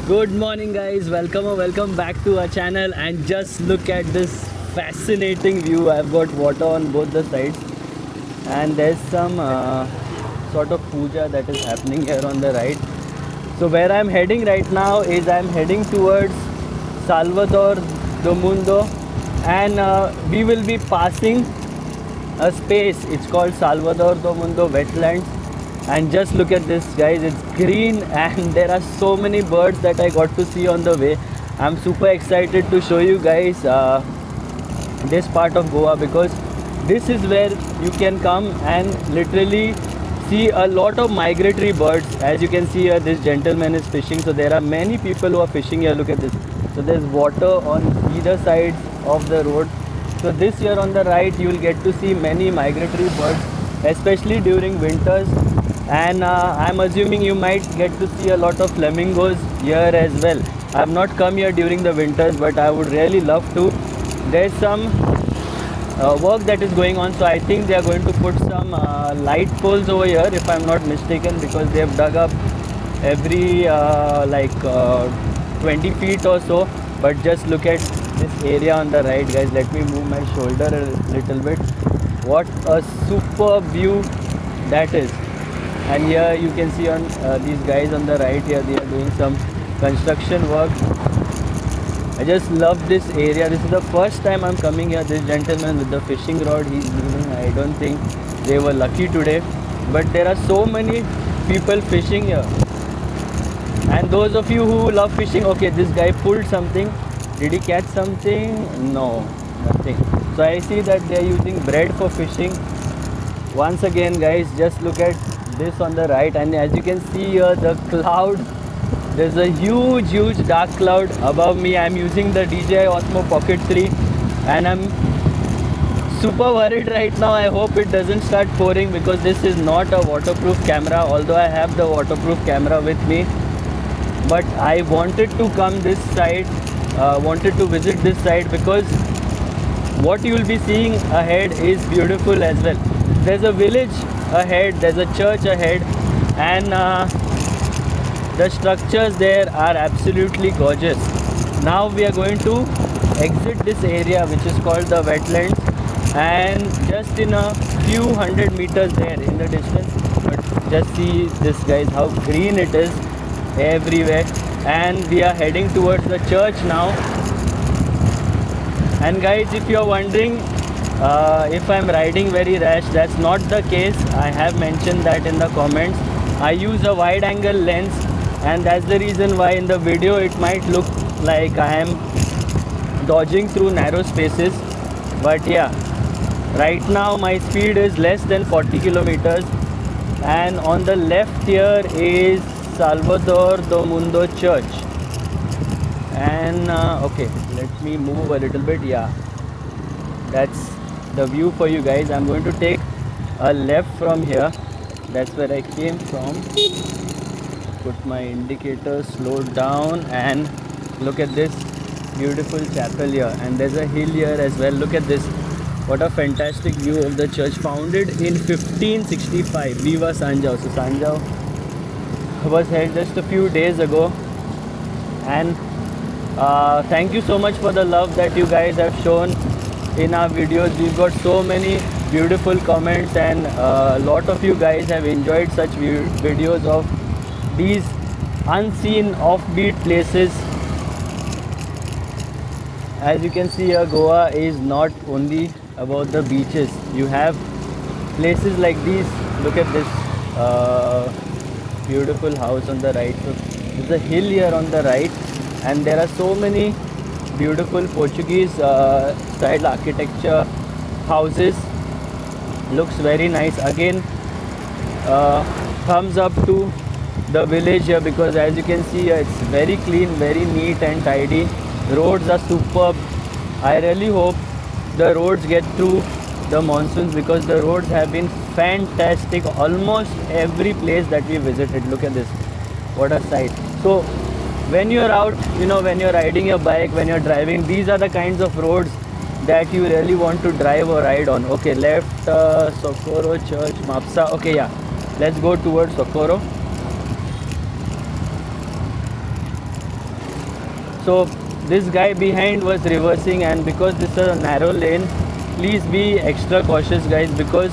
Good morning, guys. Welcome back to our channel. And just look at this fascinating view. I've got water on both the sides, and there's some sort of puja that is happening here on the right. So where I'm heading right now is I'm heading towards Salvador do Mundo, and we will be passing a space. It's called Salvador do Mundo wetlands. And just look at this, guys, it's green and there are so many birds that I got to see on the way. I'm super excited to show you guys this part of Goa, because this is where you can come and literally see a lot of migratory birds. As you can see here, this gentleman is fishing, so there are many people who are fishing here. Look at this. So there's water on either sides of the road. So this year on the right you will get to see many migratory birds, especially during winters. And I'm assuming you might get to see a lot of flamingos here as well. I've not come here during the winters, but I would really love to. There's some work that is going on, so I think they are going to put some light poles over here, if I'm not mistaken, because they have dug up every 20 feet or so. But just look at this area on the right, guys. Let me move my shoulder a little bit. What a superb view that is. And here you can see on these guys on the right here, they are doing some construction work. I just love this area. This is the first time I'm coming here. This gentleman with the fishing rod, he's leaving. I don't think they were lucky today, but there are so many people fishing here. And those of you who love fishing, okay, this guy pulled something. Did he catch something? No, nothing. So I see that they are using bread for fishing. Once again, guys, just look at this on the right, and as you can see here, the cloud, there's a huge dark cloud above me. I'm using the DJI Osmo Pocket 3 and I'm super worried right now. I hope it doesn't start pouring, because this is not a waterproof camera, although I have the waterproof camera with me. But I wanted to come this side, wanted to visit this side, because what you will be seeing ahead is beautiful as well. There's a village ahead, there's a church ahead, and the structures there are absolutely gorgeous. Now we are going to exit this area, which is called the wetlands, and just in a few hundred meters there in the distance, but just see this, guys, how green it is everywhere. And we are heading towards the church now. And guys, if you're wondering if I'm riding very rash, that's not the case. I have mentioned that in the comments. I use a wide angle lens, and that's the reason why in the video it might look like I am dodging through narrow spaces. But yeah, right now my speed is less than 40 kilometers, and on the left here is Salvador do Mundo Church. And okay, let me move a little bit. Yeah, that's the view for you guys. I'm going to take a left from here. That's where I came from. Put my indicator, slow down, and look at this beautiful chapel here. And there's a hill here as well. Look at this. What a fantastic view of the church, founded in 1565. Viva Sanjao. So Sanjao was held just a few days ago. And thank you so much for the love that you guys have shown in our videos. We've got so many beautiful comments, and a lot of you guys have enjoyed such videos of these unseen offbeat places. As you can see here, Goa is not only about the beaches. You have places like these. Look at this beautiful house on the right. So there's a hill here on the right, and there are so many beautiful Portuguese style architecture houses. Looks very nice. Again, thumbs up to the village here, because as you can see, it's very clean, very neat and tidy. Roads are superb. I really hope the roads get through the monsoons, because the roads have been fantastic almost every place that we visited. Look at this, what a sight. So when you're out, when you're riding your bike, when you're driving, these are the kinds of roads that you really want to drive or ride on. Okay, left, Socorro Church, Mapsa. Okay, yeah, let's go towards Socorro. So this guy behind was reversing, and because this is a narrow lane, please be extra cautious guys, because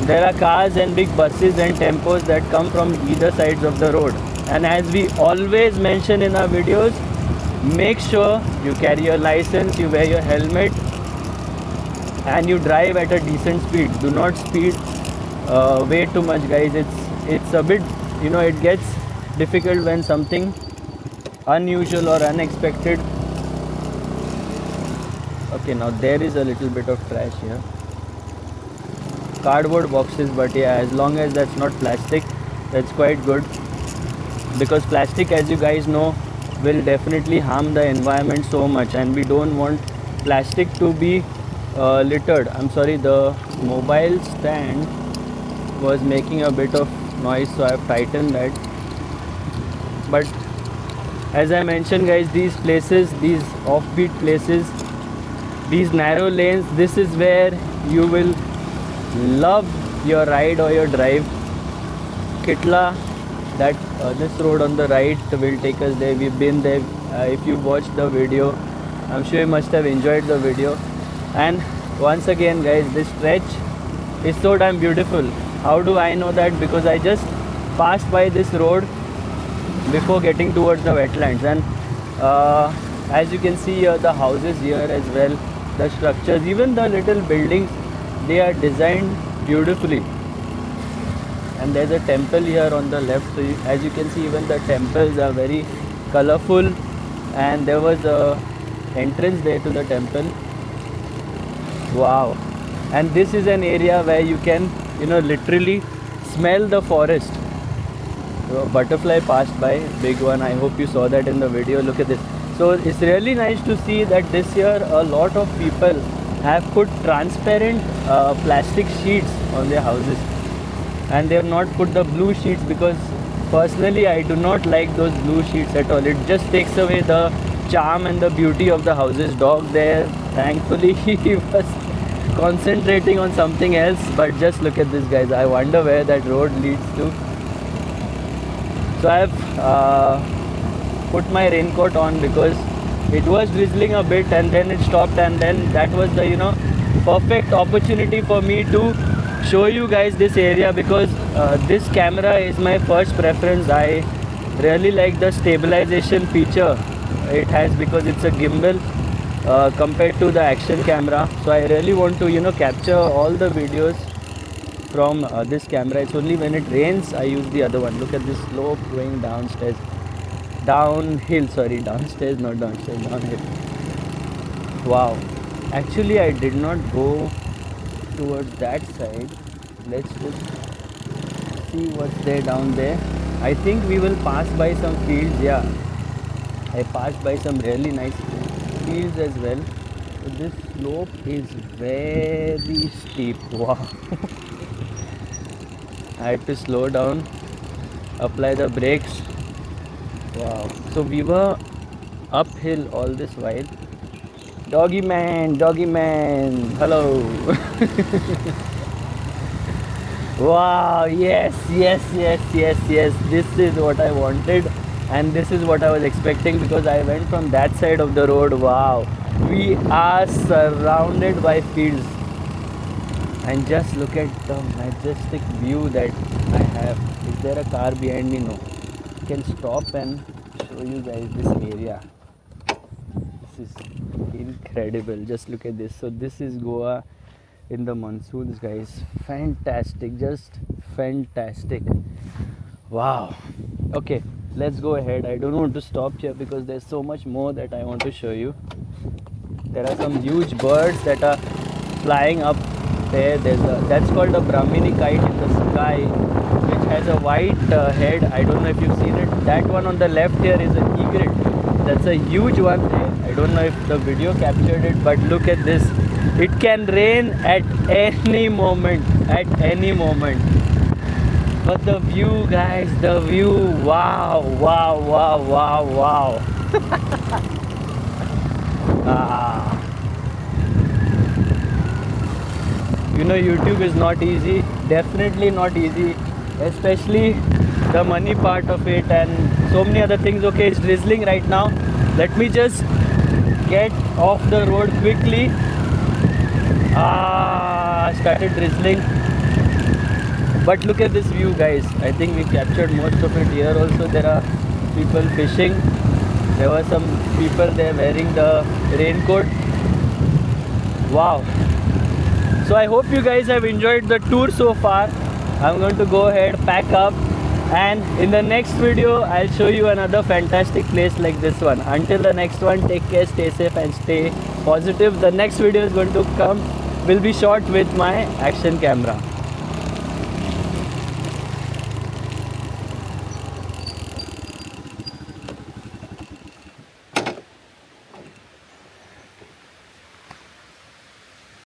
there are cars and big buses and tempos that come from either sides of the road. And as we always mention in our videos, make sure you carry your license, you wear your helmet, and you drive at a decent speed. Do not speed way too much guys. It's a bit, it gets difficult when something unusual or unexpected. Okay, now there is a little bit of trash here, cardboard boxes, but yeah, as long as that's not plastic, that's quite good, because plastic, as you guys know, will definitely harm the environment so much, and we don't want plastic to be littered. I'm sorry, the mobile stand was making a bit of noise, so I've tightened that. But as I mentioned guys, these places, these offbeat places, these narrow lanes, this is where you will love your ride or your drive. Kitla, that this road on the right will take us there. We've been there. If you watched the video, I'm sure you must have enjoyed the video. And once again guys, this stretch is so damn beautiful. How do I know that? Because I just passed by this road before getting towards the wetlands, and as you can see here, the houses here as well, the structures, even the little buildings, they are designed beautifully. And there's a temple here on the left, so as you can see, even the temples are very colorful, and there was a entrance there to the temple. Wow. And this is an area where you can literally smell the forest. So a butterfly passed by, big one. I hope you saw that in the video. Look at this. So it's really nice to see that this year a lot of people have put transparent plastic sheets on their houses, and they have not put the blue sheets, because personally I do not like those blue sheets at all. It just takes away the charm and the beauty of the houses. Dog there, thankfully he was concentrating on something else, but just look at this guys. I wonder where that road leads to. So I have put my raincoat on because it was drizzling a bit, and then it stopped, and then that was the perfect opportunity for me to show you guys this area, because this camera is my first preference. I really like the stabilization feature it has, because it's a gimbal compared to the action camera. So I really want to capture all the videos from this camera. It's only when it rains I use the other one. Look at this slope going downstairs, downhill, sorry, downstairs, not downstairs, downhill. Wow, actually I did not go towards that side. Let's just see what's there down there. I think we will pass by some fields. Yeah, I passed by some really nice fields as well. So this slope is very steep. Wow. I had to slow down, apply the brakes. Wow. So we were uphill all this while. Doggy man, hello. Wow, yes. This is what I wanted, and this is what I was expecting, because I went from that side of the road. Wow, we are surrounded by fields, and just look at the majestic view that I have. Is there a car behind me? No. I can stop and show you guys this area. This is incredible. Just look at this. So this is Goa in the monsoons, guys. Fantastic, just fantastic. Wow. Okay, let's go ahead. I don't want to stop here because there's so much more that I want to show you. There are some huge birds that are flying up there. That's called a Brahmini kite in the sky, which has a white head. I don't know if you've seen it. That one on the left here is an egret. That's a huge one there. I don't know if the video captured it, but look at this. It can rain at any moment, But the view, guys, the view, wow. YouTube is not easy, definitely not easy, especially the money part of it and so many other things. Okay, it's drizzling right now, Let me just get off the road quickly. Started drizzling. But look at this view, guys. I think we captured most of it. Here also there are people fishing. There were some people there wearing the raincoat. Wow. So I hope you guys have enjoyed the tour so far. I'm going to go ahead, pack up, and in the next video I'll show you another fantastic place like this one. Until the next one, take care, stay safe and stay positive. The next video is going to come, will be shot with my action camera.